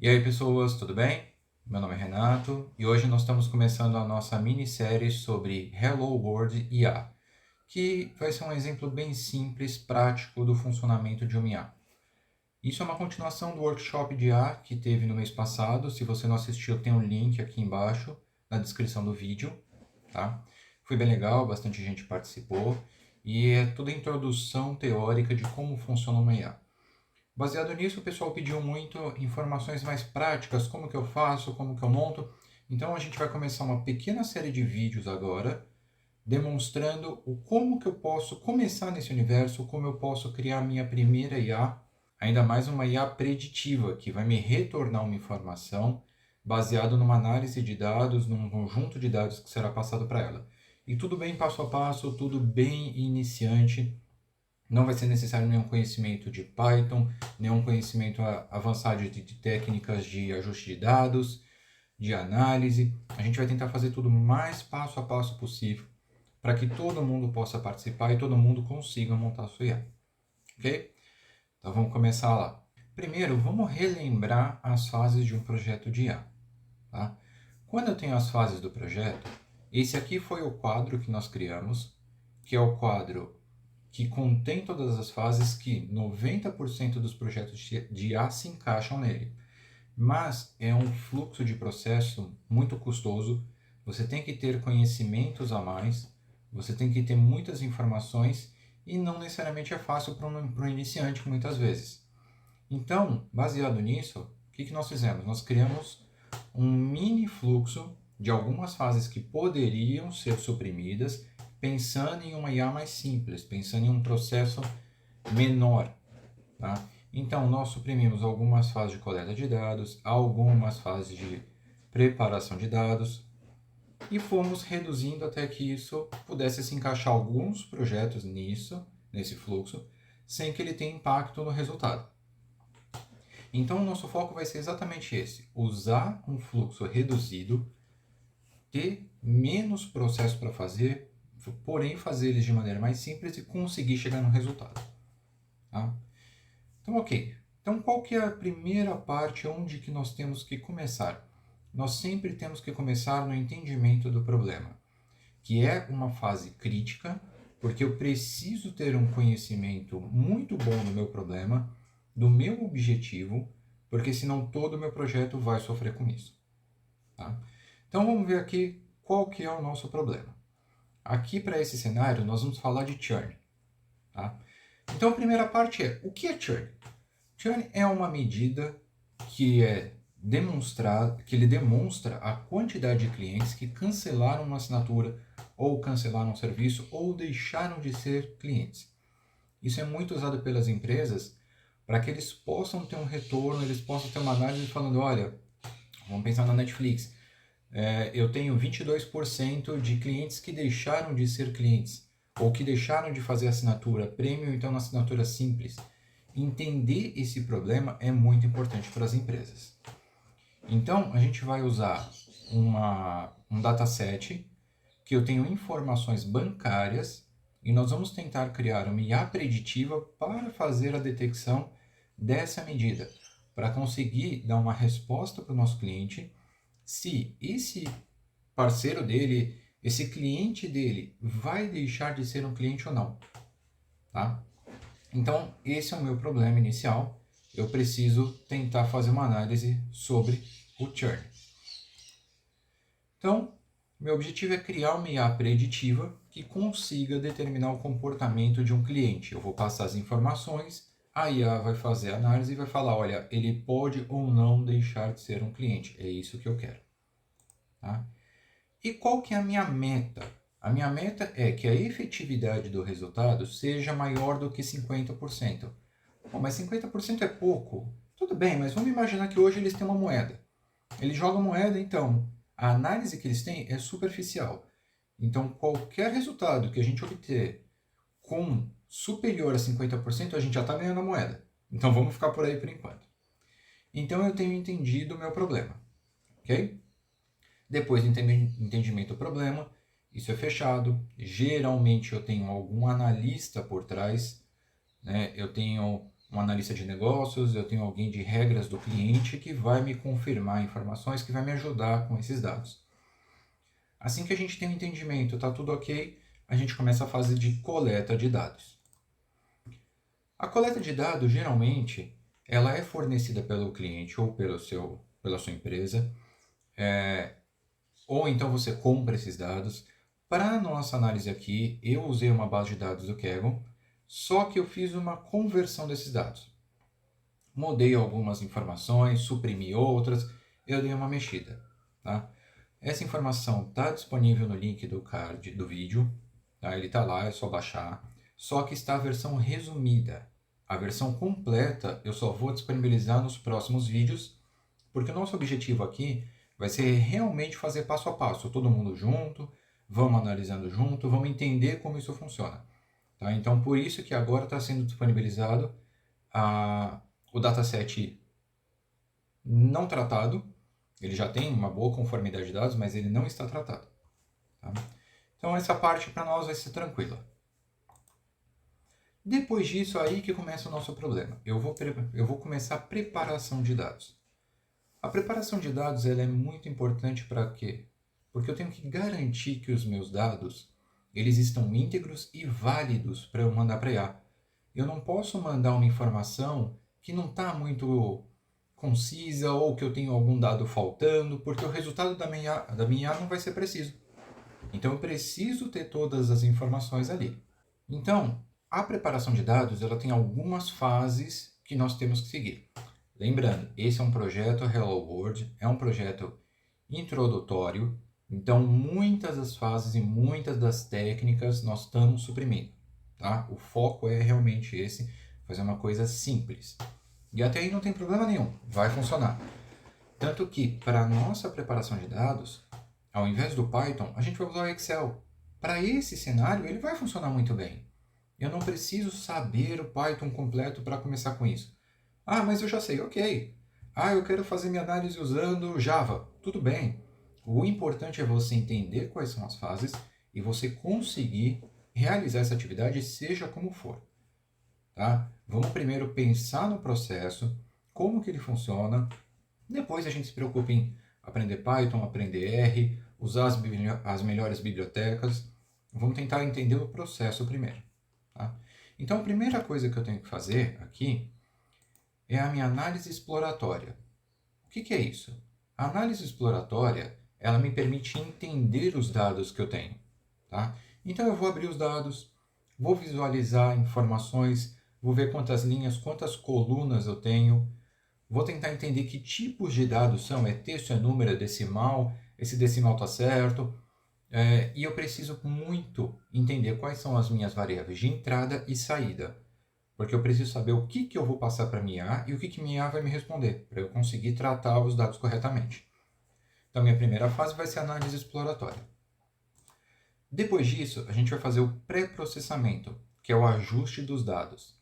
E aí, pessoas, tudo bem? Meu nome é Renato e hoje nós estamos começando a nossa minissérie sobre Hello World IA, que vai ser um exemplo bem simples, prático do funcionamento de uma IA. Isso é uma continuação do workshop de IA que teve no mês passado. Se você não assistiu, tem um link aqui embaixo na descrição do vídeo, tá? Foi bem legal, bastante gente participou e é toda a introdução teórica de como funciona uma IA. Baseado nisso, o pessoal pediu muito informações mais práticas, como que eu faço, como que eu monto. Então a gente vai começar uma pequena série de vídeos agora, demonstrando o como que eu posso começar nesse universo, como eu posso criar a minha primeira IA, ainda mais uma IA preditiva, que vai me retornar uma informação baseado numa análise de dados, num conjunto de dados que será passado para ela. E tudo bem passo a passo, tudo bem iniciante. Não vai ser necessário nenhum conhecimento de Python, nenhum conhecimento avançado de técnicas de ajuste de dados, de análise. A gente vai tentar fazer tudo mais passo a passo possível para que todo mundo possa participar e todo mundo consiga montar a sua IA. Ok? Então vamos começar lá. Primeiro, vamos relembrar as fases de um projeto de IA. Tá? Quando eu tenho as fases do projeto, esse aqui foi o quadro que nós criamos, que é o quadro que contém todas as fases que 90% dos projetos de IA se encaixam nele. Mas é um fluxo de processo muito custoso, você tem que ter conhecimentos a mais, você tem que ter muitas informações e não necessariamente é fácil para um iniciante muitas vezes. Então, baseado nisso, o que nós fizemos? Nós criamos um mini fluxo de algumas fases que poderiam ser suprimidas, pensando em uma IA mais simples, pensando em um processo menor. Tá? Então, nós suprimimos algumas fases de coleta de dados, algumas fases de preparação de dados, e fomos reduzindo até que isso pudesse se encaixar alguns projetos nesse fluxo, sem que ele tenha impacto no resultado. Então, o nosso foco vai ser exatamente esse: usar um fluxo reduzido, ter menos processo para fazer, porém fazer eles de maneira mais simples e conseguir chegar no resultado. Tá? Então, ok. Então, qual que é a primeira parte onde que nós temos que começar? Nós sempre temos que começar no entendimento do problema, que é uma fase crítica, porque eu preciso ter um conhecimento muito bom do meu problema, do meu objetivo, porque senão todo o meu projeto vai sofrer com isso. Tá? Então vamos ver aqui qual que é o nosso problema. Aqui para esse cenário nós vamos falar de churn. Tá? Então a primeira parte é, o que é churn? Churn é uma medida que ele demonstra a quantidade de clientes que cancelaram uma assinatura ou cancelaram um serviço ou deixaram de ser clientes. Isso é muito usado pelas empresas para que eles possam ter um retorno, eles possam ter uma análise falando, olha, vamos pensar na Netflix, eu tenho 22% de clientes que deixaram de ser clientes ou que deixaram de fazer assinatura premium, então na assinatura simples. Entender esse problema é muito importante para as empresas. Então, a gente vai usar um dataset que eu tenho informações bancárias e nós vamos tentar criar uma IA preditiva para fazer a detecção dessa medida, para conseguir dar uma resposta para o nosso cliente se esse parceiro dele, esse cliente dele, vai deixar de ser um cliente ou não. Tá? Então, esse é o meu problema inicial. Eu preciso tentar fazer uma análise sobre o churn. Então, meu objetivo é criar uma IA preditiva que consiga determinar o comportamento de um cliente. Eu vou passar as informações, a IA vai fazer a análise e vai falar, olha, ele pode ou não deixar de ser um cliente. É isso que eu quero. Tá? E qual que é a minha meta? A minha meta é que a efetividade do resultado seja maior do que 50%. Bom, mas 50% é pouco. Tudo bem, mas vamos imaginar que hoje eles têm uma moeda. Eles jogam moeda, então a análise que eles têm é superficial. Então, qualquer resultado que a gente obter com superior a 50%, a gente já está ganhando a moeda. Então, vamos ficar por aí por enquanto. Então, eu tenho entendido o meu problema. Ok? Depois do entendimento do problema, isso é fechado. Geralmente, eu tenho algum analista por trás, né? Eu tenho um analista de negócios, eu tenho alguém de regras do cliente que vai me confirmar informações, que vai me ajudar com esses dados. Assim que a gente tem um entendimento, está tudo ok, a gente começa a fase de coleta de dados. A coleta de dados, geralmente, ela é fornecida pelo cliente ou pela sua empresa, ou então você compra esses dados. Para a nossa análise aqui, eu usei uma base de dados do Kaggle, só que eu fiz uma conversão desses dados. Mudei algumas informações, suprimi outras, eu dei uma mexida. Tá? Essa informação está disponível no link do card do vídeo, tá? Ele está lá, é só baixar. Só que está a versão resumida. A versão completa eu só vou disponibilizar nos próximos vídeos, porque o nosso objetivo aqui vai ser realmente fazer passo a passo, todo mundo junto, vamos analisando junto, vamos entender como isso funciona. Tá? Então, por isso que agora está sendo disponibilizado o dataset não tratado. Ele já tem uma boa conformidade de dados, mas ele não está tratado. Tá? Então, essa parte para nós vai ser tranquila. Depois disso, aí que começa o nosso problema. Eu vou começar a preparação de dados. A preparação de dados ela é muito importante para quê? Porque eu tenho que garantir que os meus dados eles estão íntegros e válidos para eu mandar para a IA. Eu não posso mandar uma informação que não está muito concisa ou que eu tenho algum dado faltando, porque o resultado da minha IA não vai ser preciso. Então eu preciso ter todas as informações ali. Então, a preparação de dados ela tem algumas fases que nós temos que seguir. Lembrando, esse é um projeto Hello World, é um projeto introdutório, então muitas das fases e muitas das técnicas nós estamos suprimindo. Tá? O foco é realmente esse, fazer uma coisa simples. E até aí não tem problema nenhum, vai funcionar. Tanto que, para a nossa preparação de dados, ao invés do Python, a gente vai usar o Excel. Para esse cenário, ele vai funcionar muito bem. Eu não preciso saber o Python completo para começar com isso. Ah, mas eu já sei, ok. Ah, eu quero fazer minha análise usando Java. Tudo bem. O importante é você entender quais são as fases e você conseguir realizar essa atividade, seja como for. Tá? Vamos primeiro pensar no processo, como que ele funciona, depois a gente se preocupa em aprender Python, aprender R, usar as melhores bibliotecas. Vamos tentar entender o processo primeiro. Tá? Então a primeira coisa que eu tenho que fazer aqui é a minha análise exploratória. O que é isso? A análise exploratória ela me permite entender os dados que eu tenho. Tá? Então eu vou abrir os dados, vou visualizar informações, vou ver quantas linhas, quantas colunas eu tenho, vou tentar entender que tipos de dados são, é texto, é número, é decimal, esse decimal está certo, e eu preciso muito entender quais são as minhas variáveis de entrada e saída, porque eu preciso saber o que eu vou passar para a minha IA e o que minha IA vai me responder, para eu conseguir tratar os dados corretamente. Então, minha primeira fase vai ser a análise exploratória. Depois disso, a gente vai fazer o pré-processamento, que é o ajuste dos dados.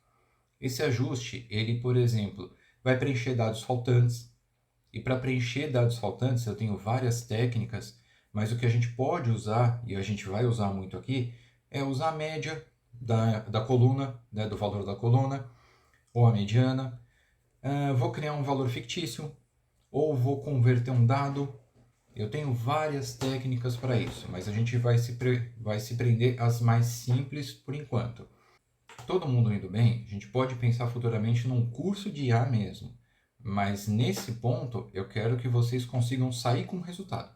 Esse ajuste, ele, por exemplo, vai preencher dados faltantes. E para preencher dados faltantes, eu tenho várias técnicas, mas o que a gente pode usar, e a gente vai usar muito aqui, é usar a média da coluna, né, do valor da coluna, ou a mediana. Vou criar um valor fictício, ou vou converter um dado. Eu tenho várias técnicas para isso, mas a gente vai se prender às mais simples por enquanto. Todo mundo indo bem, a gente pode pensar futuramente num curso de IA mesmo, mas nesse ponto eu quero que vocês consigam sair com resultado.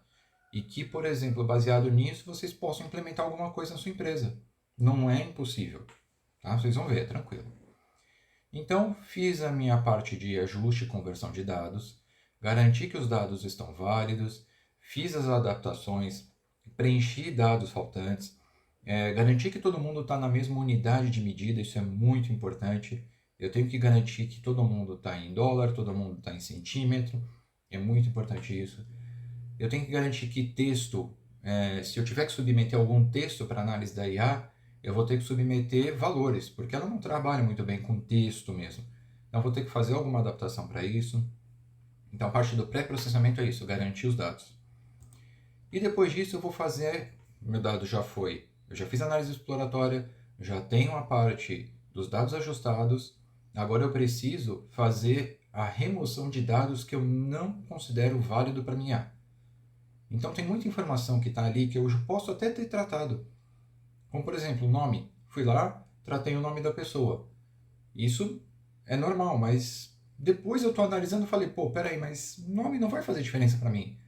E que, por exemplo, baseado nisso, vocês possam implementar alguma coisa na sua empresa. Não é impossível, tá? Vocês vão ver, tranquilo. Então, fiz a minha parte de ajuste e conversão de dados, garanti que os dados estão válidos, fiz as adaptações, preenchi dados faltantes, garanti que todo mundo está na mesma unidade de medida, isso é muito importante. Eu tenho que garantir que todo mundo está em dólar, todo mundo está em centímetro, é muito importante isso. Eu tenho que garantir que texto, se eu tiver que submeter algum texto para análise da IA, eu vou ter que submeter valores, porque ela não trabalha muito bem com texto mesmo. Então, vou ter que fazer alguma adaptação para isso. Então, a parte do pré-processamento é isso, garantir os dados. E depois disso, eu vou fazer, meu dado já foi, eu já fiz a análise exploratória, já tenho a parte dos dados ajustados, Agora eu preciso fazer a remoção de dados que eu não considero válido para minha A. Então tem muita informação que está ali que eu posso até ter tratado. Como por exemplo, o nome. Fui lá, tratei o nome da pessoa. Isso é normal, mas depois eu estou analisando e falei, pô, peraí, mas o nome não vai fazer diferença para mim.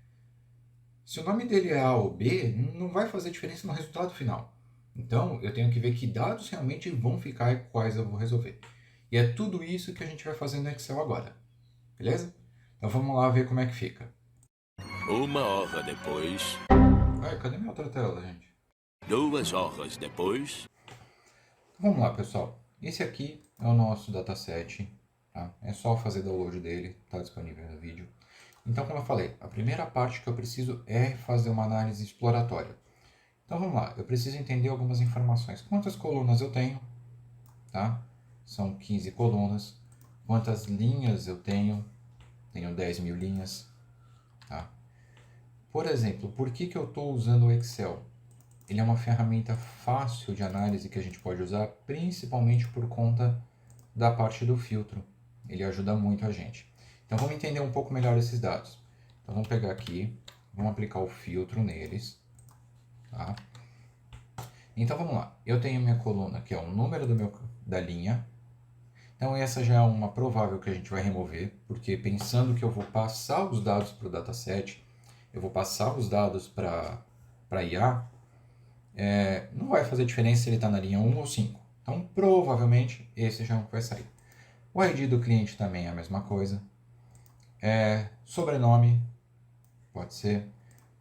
Se o nome dele é A ou B, não vai fazer diferença no resultado final. Então, eu tenho que ver que dados realmente vão ficar e quais eu vou resolver. E é tudo isso que a gente vai fazer no Excel agora. Beleza? Então vamos lá ver como é que fica. 1 hora depois. Ai, cadê minha outra tela, gente? 2 horas depois. Vamos lá, pessoal. Esse aqui é o nosso dataset. Tá? É só fazer download dele, está disponível no vídeo. Então, como eu falei, a primeira parte que eu preciso é fazer uma análise exploratória. Então vamos lá, eu preciso entender algumas informações. Quantas colunas eu tenho? Tá? São 15 colunas. Quantas linhas eu tenho? Tenho 10.000 linhas. Tá? Por exemplo, por que eu estou usando o Excel? Ele é uma ferramenta fácil de análise que a gente pode usar, principalmente por conta da parte do filtro. Ele ajuda muito a gente. Então vamos entender um pouco melhor esses dados. Então vamos pegar aqui, vamos aplicar o filtro neles. Tá? Então vamos lá. Eu tenho minha coluna, que é o número da linha. Então essa já é uma provável que a gente vai remover, porque pensando que eu vou passar os dados para o dataset, eu vou passar os dados para a IA, não vai fazer diferença se ele está na linha 1 ou 5. Então provavelmente esse já vai sair. O ID do cliente também é a mesma coisa. Sobrenome, pode ser.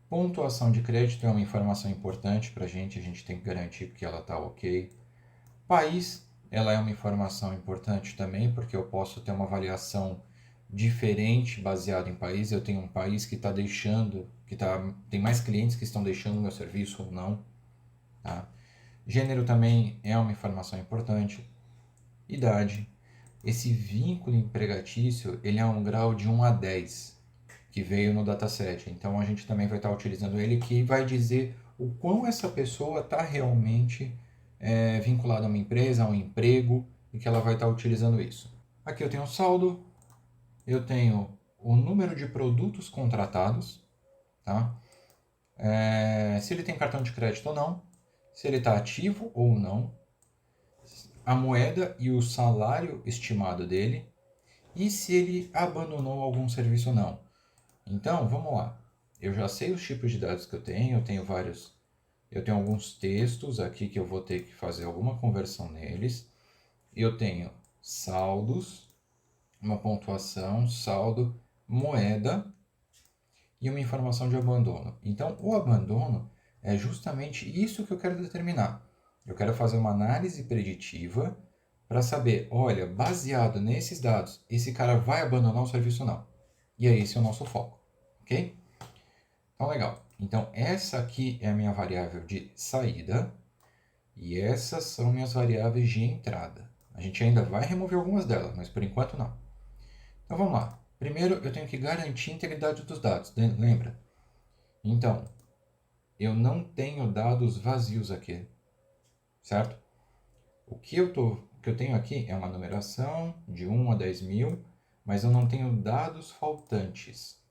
Pontuação de crédito é uma informação importante para a gente tem que garantir que ela está ok. País, ela é uma informação importante também, porque eu posso ter uma avaliação diferente baseado em país. Eu tenho um país que está deixando, tem mais clientes que estão deixando o meu serviço ou não. Tá? Gênero também é uma informação importante. Idade. Esse vínculo empregatício, ele é um grau de 1 a 10, que veio no dataset. Então a gente também vai estar utilizando ele, que vai dizer o quão essa pessoa está realmente vinculada a uma empresa, a um emprego, e que ela vai estar utilizando isso. Aqui eu tenho o saldo, eu tenho o número de produtos contratados, tá? Se ele tem cartão de crédito ou não, se ele está ativo ou não, a moeda e o salário estimado dele, e se ele abandonou algum serviço ou não. Então, vamos lá. Eu já sei os tipos de dados que eu tenho vários. Eu tenho alguns textos aqui que eu vou ter que fazer alguma conversão neles. Eu tenho saldos, uma pontuação, saldo, moeda e uma informação de abandono. Então, o abandono é justamente isso que eu quero determinar. Eu quero fazer uma análise preditiva para saber, olha, baseado nesses dados, esse cara vai abandonar o serviço ou não. E é esse o nosso foco, ok? Então, legal. Então, essa aqui é a minha variável de saída e essas são minhas variáveis de entrada. A gente ainda vai remover algumas delas, mas por enquanto não. Então, vamos lá. Primeiro, eu tenho que garantir a integridade dos dados, lembra? Então, eu não tenho dados vazios aqui, certo? O que eu tenho aqui é uma numeração de 1 a 10.000, mas eu não tenho dados faltantes.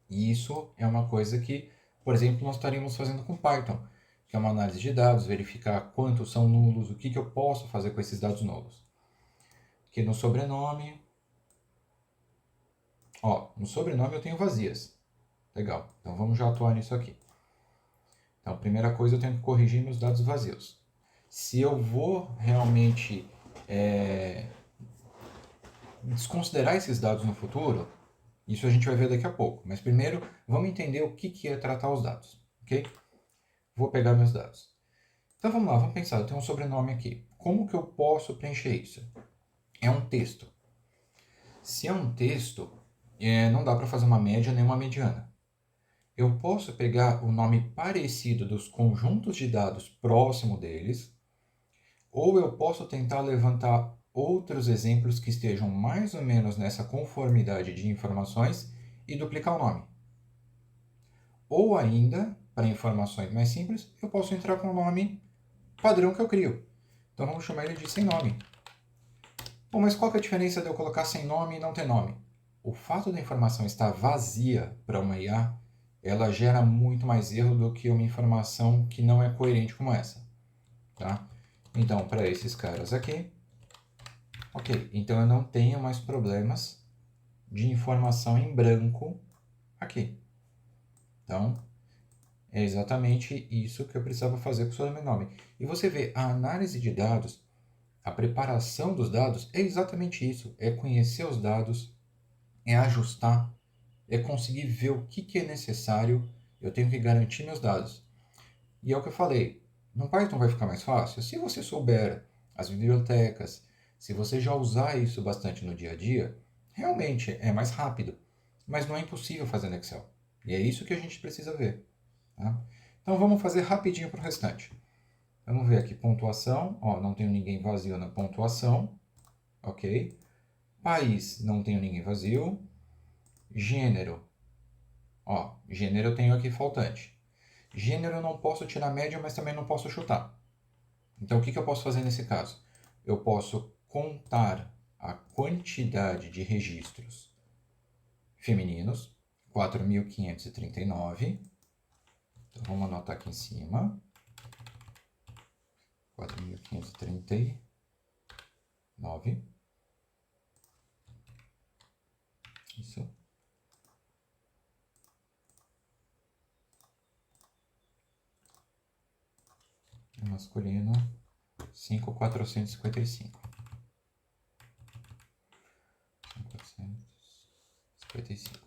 E isso é uma coisa que, por exemplo, nós estaríamos fazendo com Python, que é uma análise de dados, verificar quantos são nulos, o que eu posso fazer com esses dados nulos. Aqui no sobrenome, no sobrenome eu tenho vazias. Legal, então vamos já atuar nisso aqui. Então, a primeira coisa, eu tenho que corrigir meus dados vazios. Se eu vou realmente desconsiderar esses dados no futuro, isso a gente vai ver daqui a pouco. Mas primeiro, vamos entender o que é tratar os dados, ok? Vou pegar meus dados. Então vamos lá, vamos pensar. Eu tenho um sobrenome aqui. Como que eu posso preencher isso? É um texto. Se é um texto, não dá para fazer uma média nem uma mediana. Eu posso pegar o nome parecido dos conjuntos de dados próximo deles, ou eu posso tentar levantar outros exemplos que estejam mais ou menos nessa conformidade de informações e duplicar o nome. Ou ainda, para informações mais simples, eu posso entrar com o nome padrão que eu crio. Então vamos chamar ele de sem nome. Bom, mas qual que é a diferença de eu colocar sem nome e não ter nome? O fato da informação estar vazia para uma IA, ela gera muito mais erro do que uma informação que não é coerente como essa. Tá? Então, para esses caras aqui, ok, então eu não tenho mais problemas de informação em branco aqui. Então, é exatamente isso que eu precisava fazer com o sobrenome. E você vê, a análise de dados, a preparação dos dados é exatamente isso. É conhecer os dados, é ajustar, é conseguir ver o que é necessário. Eu tenho que garantir meus dados. E é o que eu falei, no Python vai ficar mais fácil se você souber as bibliotecas, se você já usar isso bastante no dia a dia, realmente é mais rápido. Mas não é impossível fazer no Excel. E é isso que a gente precisa ver. Tá? Então vamos fazer rapidinho para o restante. Vamos ver aqui, pontuação, ó, não tenho ninguém vazio na pontuação, ok. País, não tenho ninguém vazio. Gênero, ó, gênero eu tenho aqui faltante. Gênero eu não posso tirar média, mas também não posso chutar. Então o que eu posso fazer nesse caso? Eu posso contar a quantidade de registros femininos, 4.539. Então vamos anotar aqui em cima. 4.539. Isso. Masculino, 5.455. 5.455.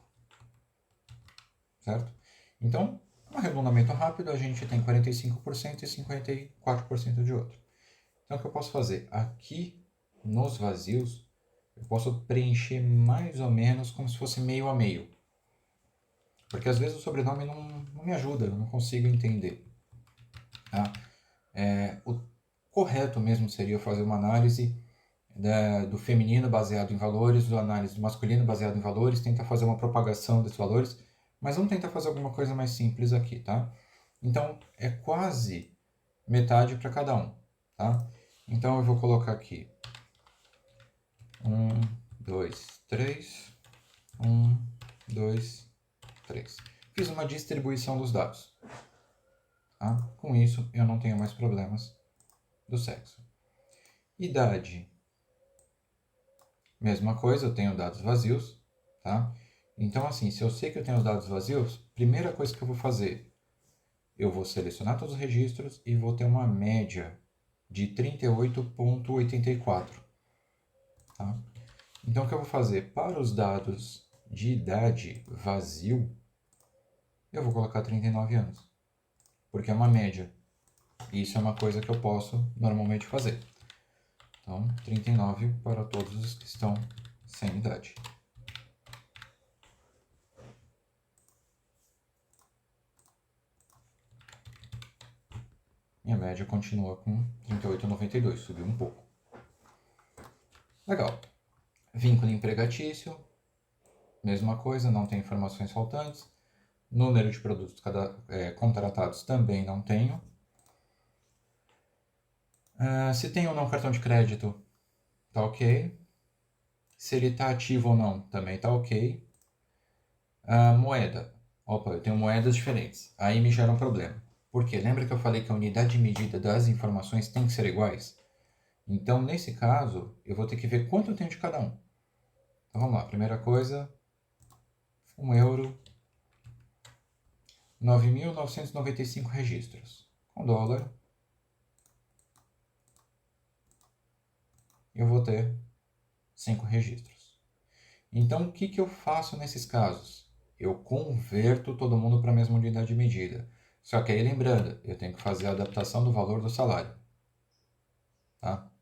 Certo? Então, um arredondamento rápido, a gente tem 45% e 54% de outro. Então, o que eu posso fazer? Aqui, nos vazios, eu posso preencher mais ou menos como se fosse meio a meio. Porque às vezes o sobrenome não me ajuda, eu não consigo entender. Tá? O correto mesmo seria fazer uma análise do feminino baseado em valores, do análise do masculino baseado em valores, tentar fazer uma propagação desses valores, mas vamos tentar fazer alguma coisa mais simples aqui, tá? Então, é quase metade para cada um, tá? Então, eu vou colocar aqui 1, 2, 3, 1, 2, 3. Fiz uma distribuição dos dados. Tá? Com isso, eu não tenho mais problemas do sexo. Idade. Mesma coisa, eu tenho dados vazios, tá? Então, assim, se eu sei que eu tenho os dados vazios, primeira coisa que eu vou fazer, eu vou selecionar todos os registros e vou ter uma média de 38,84, tá? Então, o que eu vou fazer? Para os dados de idade vazio, eu vou colocar 39 anos, porque é uma média. E isso é uma coisa que eu posso normalmente fazer. Então, 39 para todos os que estão sem idade. Minha média continua com 38,92, subiu um pouco. Legal. Vínculo empregatício, mesma coisa, não tem informações faltantes. Número de produtos contratados também não tenho. Se tem ou não cartão de crédito, tá ok. Se ele está ativo ou não, também tá ok. Moeda. Opa, eu tenho moedas diferentes. Aí me gera um problema. Por quê? Lembra que eu falei que a unidade de medida das informações tem que ser iguais? Então, nesse caso, eu vou ter que ver quanto eu tenho de cada um. Então, vamos lá. Primeira coisa, 1 euro, 9.995 registros. Com dólar, eu vou ter 5 registros. Então, o que eu faço nesses casos? Eu converto todo mundo para a mesma unidade de medida. Só que aí, lembrando, eu tenho que fazer a adaptação do valor do salário. Tá?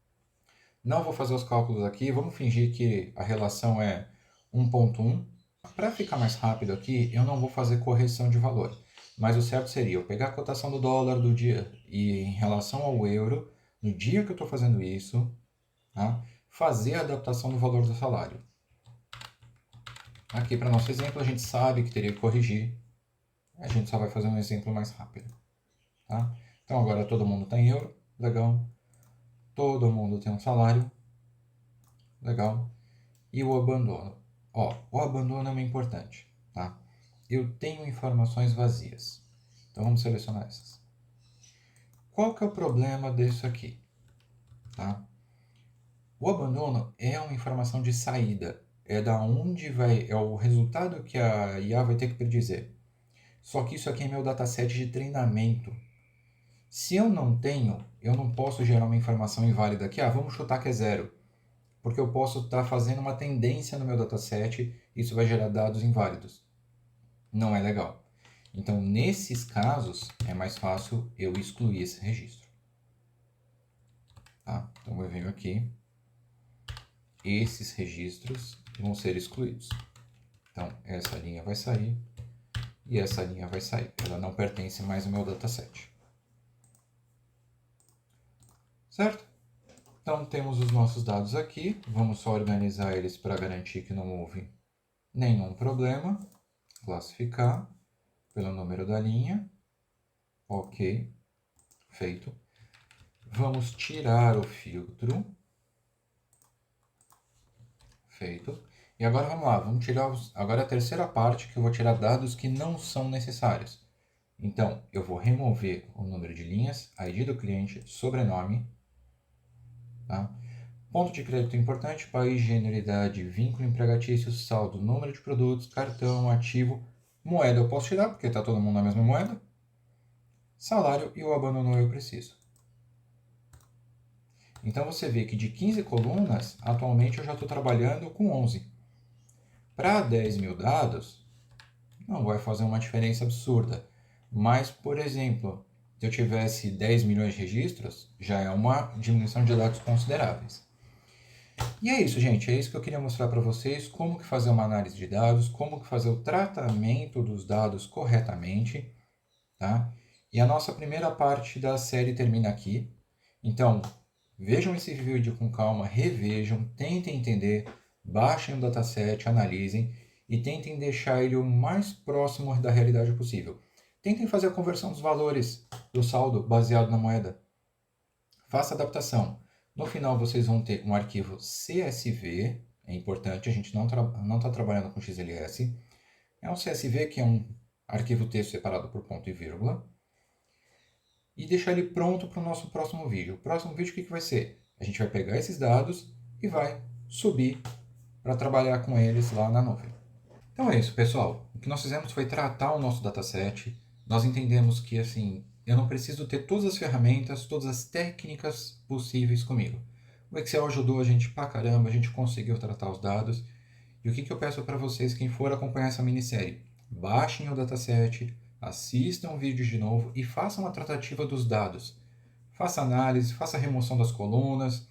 Não vou fazer os cálculos aqui, vamos fingir que a relação é 1,1. Para ficar mais rápido aqui, eu não vou fazer correção de valor. Mas o certo seria eu pegar a cotação do dólar do dia e em relação ao euro, no dia que eu estou fazendo isso, tá? Fazer a adaptação do valor do salário. Aqui para nosso exemplo, a gente sabe que teria que corrigir. A gente só vai fazer um exemplo mais rápido. Tá? Então agora todo mundo está em euro, legal. Todo mundo tem um salário. Legal. E o abandono. Ó, o abandono é uma importante, tá? Eu tenho informações vazias. Então vamos selecionar essas. Qual que é o problema disso aqui? Tá? O abandono é uma informação de saída. É da onde vai, é o resultado que a IA vai ter que predizer. Só que isso aqui é meu dataset de treinamento. Se eu não tenho, eu não posso gerar uma informação inválida aqui. Vamos chutar que é zero. Porque eu posso estar fazendo uma tendência no meu dataset e isso vai gerar dados inválidos. Não é legal. Então, nesses casos, é mais fácil eu excluir esse registro. Tá? Então, eu venho aqui. Esses registros vão ser excluídos. Então, essa linha vai sair e essa linha vai sair. Ela não pertence mais ao meu dataset. Certo? Então, temos os nossos dados aqui. Vamos só organizar eles para garantir que não houve nenhum problema. Classificar pelo número da linha. Ok. Feito. Vamos tirar o filtro. Feito. E agora vamos lá, vamos tirar agora a terceira parte, que eu vou tirar dados que não são necessários. Então, eu vou remover o número de linhas, ID do cliente, sobrenome. Tá? Ponto de crédito importante, país, gênero, idade, vínculo empregatício, saldo, número de produtos, cartão, ativo, moeda eu posso tirar, porque está todo mundo na mesma moeda. Salário e o abandonou eu preciso. Então você vê que de 15 colunas, atualmente eu já estou trabalhando com 11. Para 10 mil dados, não vai fazer uma diferença absurda. Mas, por exemplo, se eu tivesse 10 milhões de registros, já é uma diminuição de dados consideráveis. E é isso, gente. É isso que eu queria mostrar para vocês, como que fazer uma análise de dados, como que fazer o tratamento dos dados corretamente, tá? E a nossa primeira parte da série termina aqui. Então, vejam esse vídeo com calma, revejam, tentem entender, baixem o dataset, analisem e tentem deixar ele o mais próximo da realidade possível. Tentem fazer a conversão dos valores do saldo baseado na moeda. Faça a adaptação. No final vocês vão ter um arquivo CSV, é importante, a gente não está trabalhando com XLS. É um CSV que é um arquivo texto separado por ponto e vírgula. E deixar ele pronto para o nosso próximo vídeo. O próximo vídeo o que vai ser? A gente vai pegar esses dados e vai subir para trabalhar com eles lá na nuvem. Então é isso, pessoal. O que nós fizemos foi tratar o nosso dataset. Nós entendemos que assim, eu não preciso ter todas as ferramentas, todas as técnicas possíveis comigo. O Excel ajudou a gente pra caramba, a gente conseguiu tratar os dados. E o que eu peço para vocês, quem for acompanhar essa minissérie? Baixem o dataset, assistam vídeos de novo e façam a tratativa dos dados. Faça análise, faça a remoção das colunas.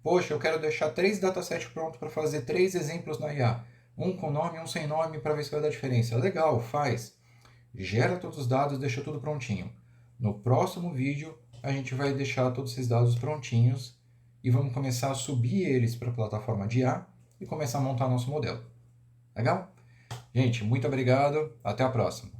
Poxa, eu quero deixar 3 datasets prontos para fazer 3 exemplos na IA. Um com nome e um sem nome para ver se vai dar diferença. Legal, faz. Gera todos os dados, deixa tudo prontinho. No próximo vídeo, a gente vai deixar todos esses dados prontinhos e vamos começar a subir eles para a plataforma de IA e começar a montar nosso modelo. Legal? Gente, muito obrigado. Até a próxima.